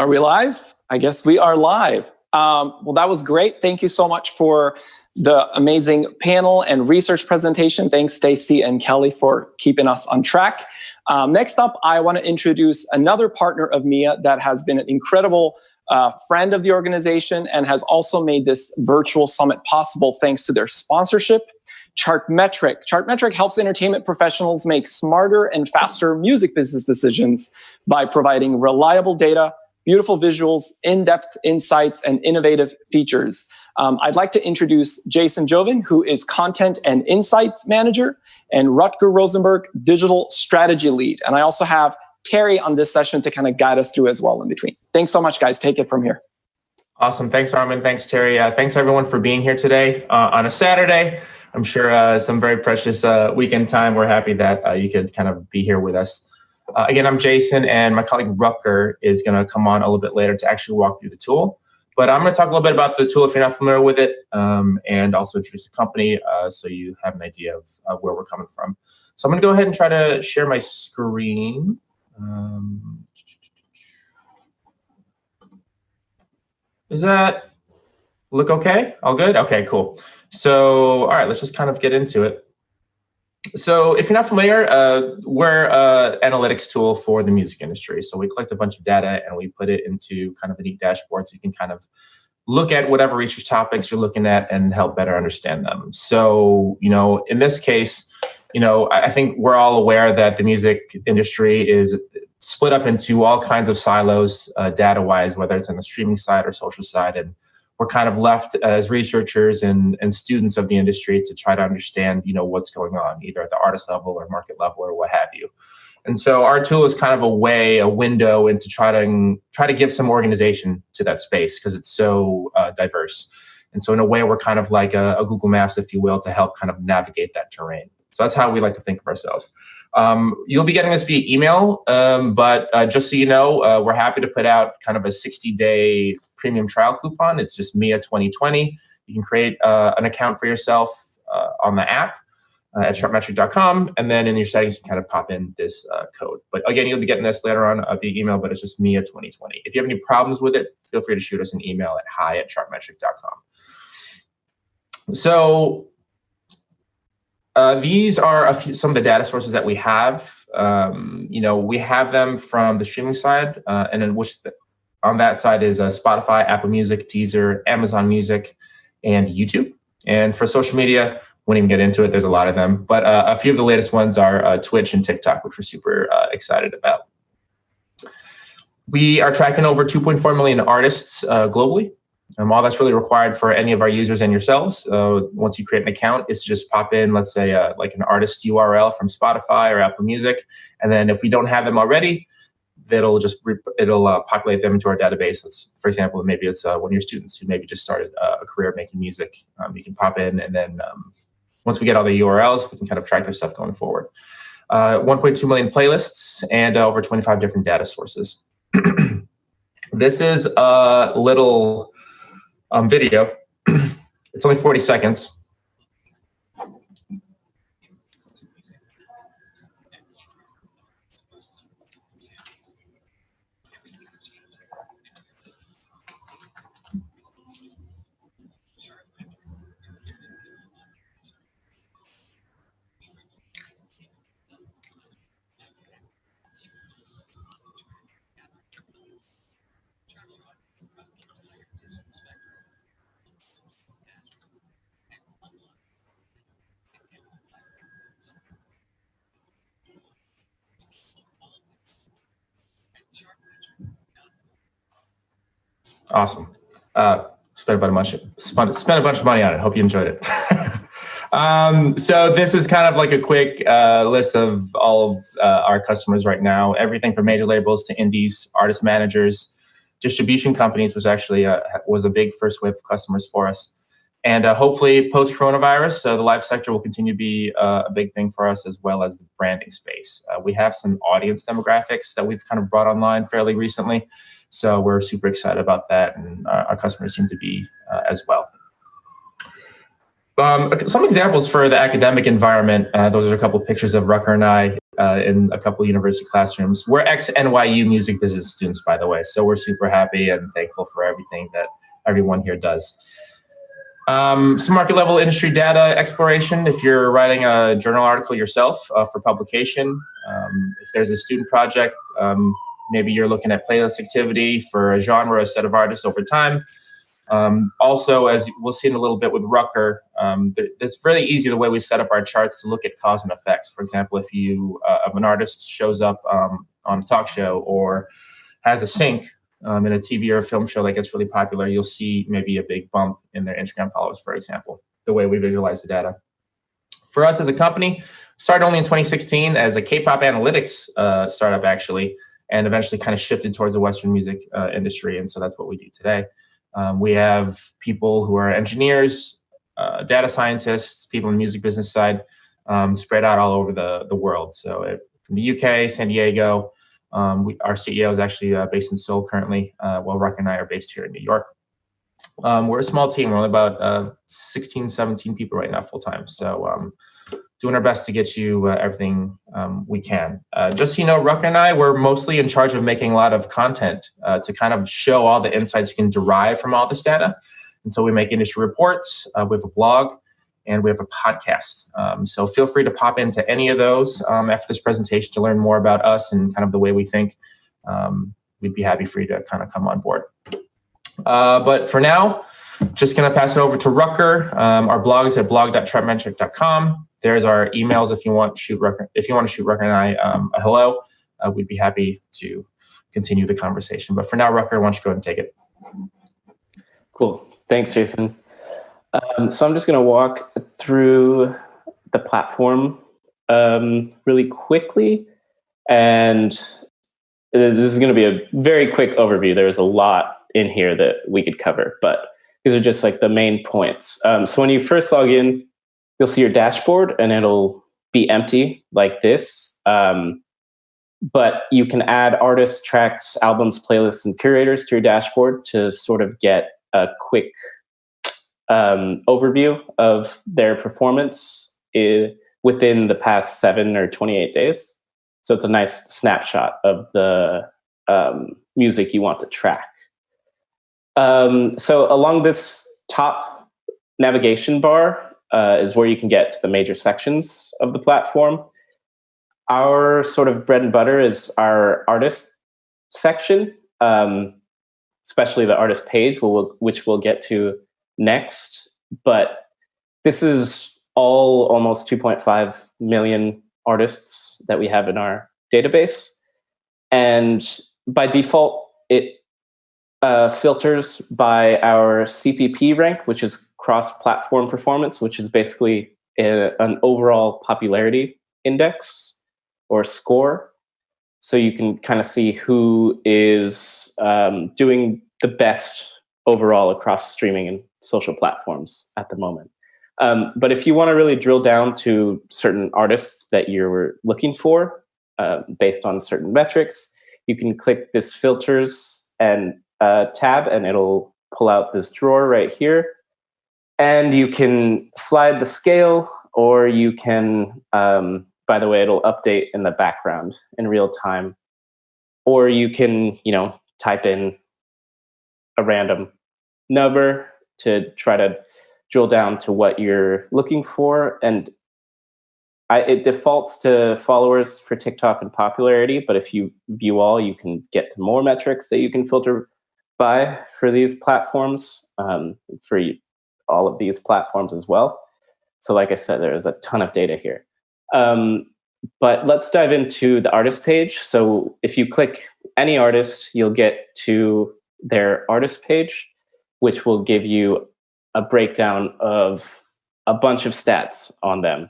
we live? I guess we are live. Well, that was great. Thank you so much for the amazing panel and research presentation. Thanks, Stacy and Kelly, for keeping us on track. Next up, I want to introduce another partner of MEIEA that has been an incredible friend of the organization and has also made this virtual summit possible thanks to their sponsorship, Chartmetric. Chartmetric helps entertainment professionals make smarter and faster music business decisions by providing reliable data, beautiful visuals, in-depth insights, and innovative features. I'd like to introduce Jason Joven, who is Content and Insights Manager, and Rutger Rosenberg, Digital Strategy Lead. And I also have Terry on this session to kind of guide us through as well in between. Thanks so much, guys. Take it from here. Awesome. Thanks, Armin. Thanks, Terry. Thanks, everyone, for being here today on a Saturday. I'm sure some very precious weekend time. We're happy that you could kind of be here with us. Again, I'm Jason, and my colleague Rutger is going to come on a little bit later to actually walk through the tool. But I'm going to talk a little bit about the tool if you're not familiar with it, and also introduce the company so you have an idea of where we're coming from. So I'm going to go ahead and try to share my screen. Does that look okay? All good? Okay, cool. So, all right, let's just kind of get into it. So if you're not familiar, we're an analytics tool for the music industry. So we collect a bunch of data and we put it into kind of a neat dashboard so you can kind of look at whatever research topics you're looking at and help better understand them. So, in this case, I think we're all aware that the music industry is split up into all kinds of silos, data-wise, whether it's on the streaming side or social side. And we're kind of left as researchers and students of the industry to try to understand, what's going on, either at the artist level or market level or what have you. And so our tool is kind of a window into try to give some organization to that space because it's so diverse. And so in a way, we're kind of like a Google Maps, if you will, to help kind of navigate that terrain. So that's how we like to think of ourselves. You'll be getting this via email, but just so you know, we're happy to put out kind of a 60-day premium trial coupon. It's just MEIEA 2020. You can create an account for yourself on the app at chartmetric.com, and then in your settings, you can kind of pop in this code. But again, you'll be getting this later on via email, but it's just MEIEA 2020. If you have any problems with it, feel free to shoot us an email at hi@chartmetric.com. So these are some of the data sources that we have. We have them from the streaming side, and then on that side is Spotify, Apple Music, Deezer, Amazon Music, and YouTube. And for social media, won't even get into it. There's a lot of them, but a few of the latest ones are Twitch and TikTok, which we're super excited about. We are tracking over 2.4 million artists globally. All that's really required for any of our users and yourselves. Once you create an account, is to just pop in, let's say, like an artist URL from Spotify or Apple Music. And then if we don't have them already, it'll populate them into our database. For example, maybe it's one of your students who maybe just started a career making music. You can pop in, and then once we get all the URLs, we can kind of track their stuff going forward. 1.2 million playlists and over 25 different data sources. This is a little video. It's only 40 seconds. Awesome. Spent a bunch of money on it. Hope you enjoyed it. So this is kind of like a quick list of all of our customers right now. Everything from major labels to indies, artist managers, distribution companies, which actually was a big first wave of customers for us. And hopefully post-coronavirus, the live sector will continue to be a big thing for us, as well as the branding space. We have some audience demographics that we've kind of brought online fairly recently. So we're super excited about that, and our customers seem to be as well. Some examples for the academic environment. Those are a couple of pictures of Rutger and I in a couple of university classrooms. We're ex-NYU music business students, by the way, so we're super happy and thankful for everything that everyone here does. Some market level industry data exploration. If you're writing a journal article yourself for publication, if there's a student project, maybe you're looking at playlist activity for a genre, a set of artists over time. Also, as we'll see in a little bit with Rucker, it's really easy the way we set up our charts to look at cause and effects. For example, if if an artist shows up on a talk show or has a sync in a TV or a film show that gets really popular, you'll see maybe a big bump in their Instagram followers, for example, the way we visualize the data. For us as a company, started only in 2016 as a K-pop analytics startup, actually, and eventually kind of shifted towards the Western music industry. And so that's what we do today. We have people who are engineers, data scientists, people in the music business side, spread out all over the world. So from the UK, San Diego, our CEO is actually based in Seoul currently, while Ruck and I are based here in New York. We're a small team. We're only about 16, 17 people right now full time. So doing our best to get you everything we can. Just so you know, Ruck and I, we're mostly in charge of making a lot of content to kind of show all the insights you can derive from all this data. And so we make industry reports, we have a blog, and we have a podcast. So feel free to pop into any of those after this presentation to learn more about us and kind of the way we think. We'd be happy for you to kind of come on board. But for now, just gonna pass it over to Rucker. Our blog is at blog.chartmetric.com. There's our emails if you want to shoot Rucker, and I a hello. We'd be happy to continue the conversation. But for now, Rucker, why don't you go ahead and take it? Cool. Thanks, Jason. So I'm just going to walk through the platform really quickly. And this is going to be a very quick overview. There's a lot in here that we could cover, but these are just like the main points. So when you first log in, you'll see your dashboard and it'll be empty like this. But you can add artists, tracks, albums, playlists, and curators to your dashboard to sort of get a quick overview of their performance within the past 7 or 28 days. So it's a nice snapshot of the music you want to track. So along this top navigation bar is where you can get to the major sections of the platform. Our sort of bread and butter is our artist section, especially the artist page, which we'll get to next. But this is all almost 2.5 million artists that we have in our database. And by default, it filters by our CPP rank, which is cross-platform performance, which is basically an overall popularity index or score. So you can kind of see who is doing the best overall across streaming and social platforms at the moment. But if you want to really drill down to certain artists that you're looking for based on certain metrics, you can click this filters and tab, and it'll pull out this drawer right here. And you can slide the scale, or you can, by the way, it'll update in the background in real time. Or you can, type in a random number to try to drill down to what you're looking for. And it defaults to followers for TikTok and popularity, but if you view all, you can get to more metrics that you can filter by for these platforms, for all of these platforms as well. So like I said, there's a ton of data here. But let's dive into the artist page. So if you click any artist, you'll get to their artist page, which will give you a breakdown of a bunch of stats on them.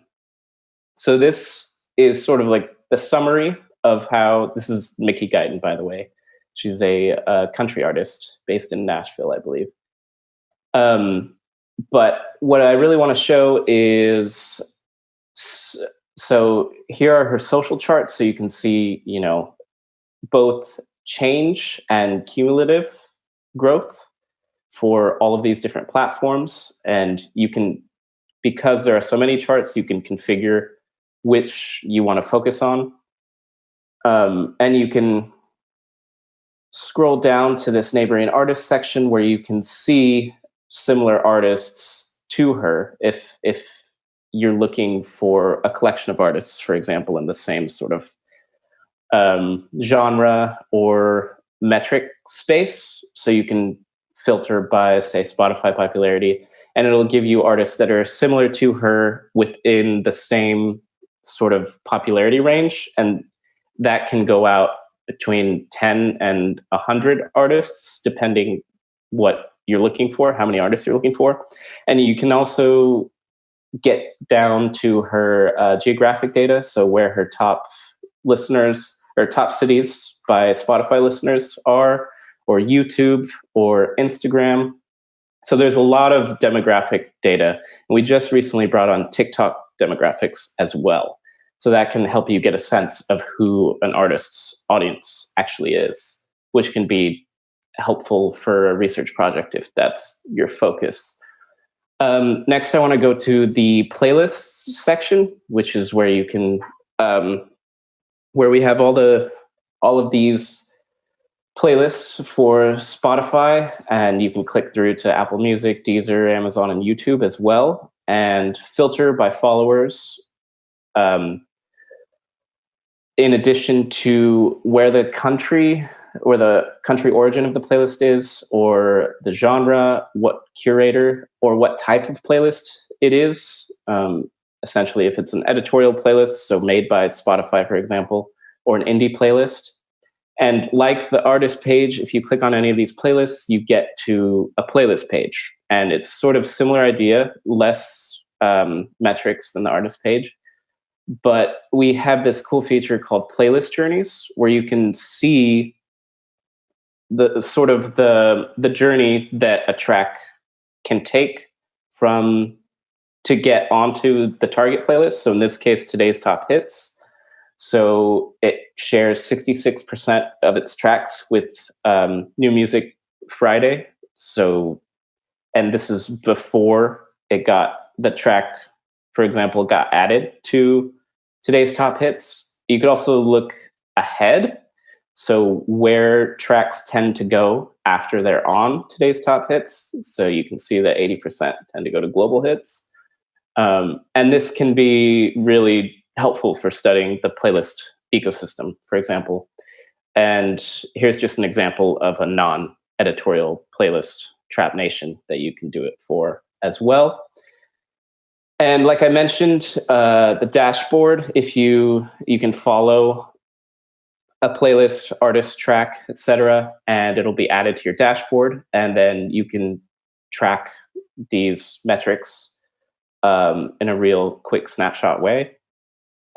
So this is sort of like the summary of how, this is Mickey Guyton, by the way. She's a country artist based in Nashville, I believe. But what I really want to show is, so here are her social charts. So you can see, both change and cumulative growth for all of these different platforms. And you can, because there are so many charts, you can configure which you want to focus on And you can scroll down to this neighboring artists section where you can see similar artists to her if you're looking for a collection of artists, for example, in the same sort of genre or metric space. So you can filter by, say, Spotify popularity, and it'll give you artists that are similar to her within the same sort of popularity range. And that can go out between 10 and 100 artists, depending what you're looking for, how many artists you're looking for. And you can also get down to her geographic data, so where her top listeners or top cities by Spotify listeners are, or YouTube or Instagram. So there's a lot of demographic data. And we just recently brought on TikTok demographics as well. So that can help you get a sense of who an artist's audience actually is, which can be helpful for a research project if that's your focus. Next, I want to go to the playlists section, which is where you can, where we have all of these playlists for Spotify, and you can click through to Apple Music, Deezer, Amazon, and YouTube as well, and filter by followers. In addition to where the country or the country origin of the playlist is, or the genre, what curator or what type of playlist it is. Essentially, if it's an editorial playlist, so made by Spotify, for example, or an indie playlist. And like the artist page, if you click on any of these playlists, you get to a playlist page. And it's sort of similar idea, less metrics than the artist page. But we have this cool feature called playlist journeys, where you can see the sort of the journey that a track can take to get onto the target playlist. So in this case, today's top hits. So it shares 66% of its tracks with New Music Friday. So, and this is before the track, for example, got added to today's top hits. You could also look ahead. So where tracks tend to go after they're on today's top hits. So you can see that 80% tend to go to global hits. And this can be really helpful for studying the playlist ecosystem, for example. And here's just an example of a non-editorial playlist, Trap Nation, that you can do it for as well. And like I mentioned, the dashboard, if you can follow a playlist, artist, track, etc., and it'll be added to your dashboard, and then you can track these metrics in a real quick snapshot way.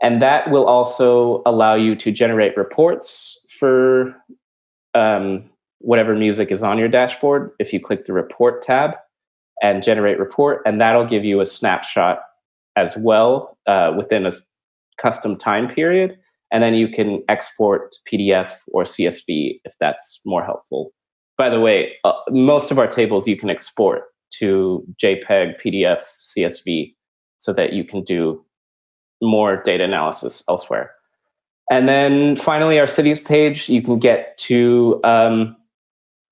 And that will also allow you to generate reports for whatever music is on your dashboard. If you click the report tab and generate report, and that'll give you a snapshot as well within a custom time period. And then you can export to PDF or CSV if that's more helpful. By the way, most of our tables you can export to JPEG, PDF, CSV, so that you can do more data analysis elsewhere. And then finally, our cities page, you can get to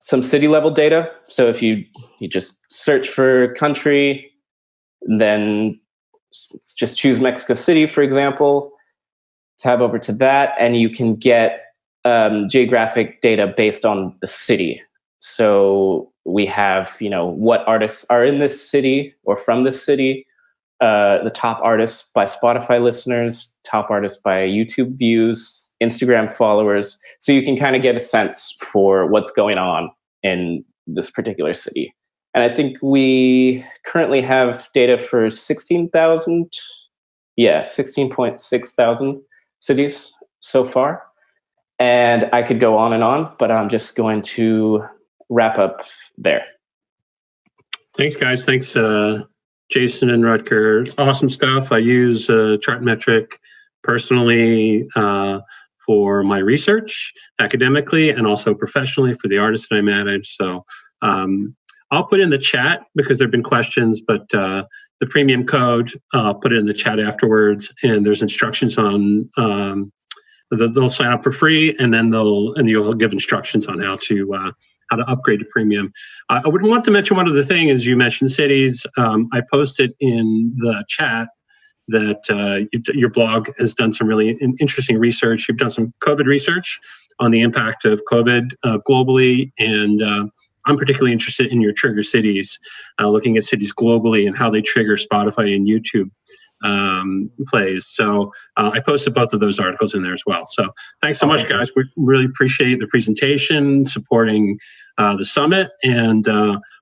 some city level data. So if you just search for country, then just choose Mexico City, for example, tab over to that, and you can get geographic data based on the city. So we have, what artists are in this city or from this city, the top artists by Spotify listeners, top artists by YouTube views, Instagram followers. So you can kind of get a sense for what's going on in this particular city. And I think we currently have data for 16.6 thousand cities so far. And I could go on, but I'm just going to wrap up there. Thanks, guys. Thanks, Jason and Rutger. It's awesome stuff. I use Chartmetric personally for my research, academically, and also professionally for the artists that I manage. So I'll put it in the chat because there have been questions, but the premium code, I'll put it in the chat afterwards. And there's instructions on they'll sign up for free, and then you'll give instructions on how to upgrade to premium. I would want to mention one other thing, as you mentioned cities. I posted in the chat that your blog has done some really interesting research. You've done some COVID research on the impact of COVID globally, and I'm particularly interested in your trigger cities, looking at cities globally and how they trigger Spotify and YouTube plays. So I posted both of those articles in there as well. So thanks so much, guys. We really appreciate the presentation, supporting the summit, and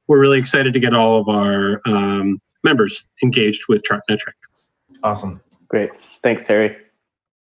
we're really excited to get all of our members engaged with Chartmetric. Awesome. Great. Thanks, Terry.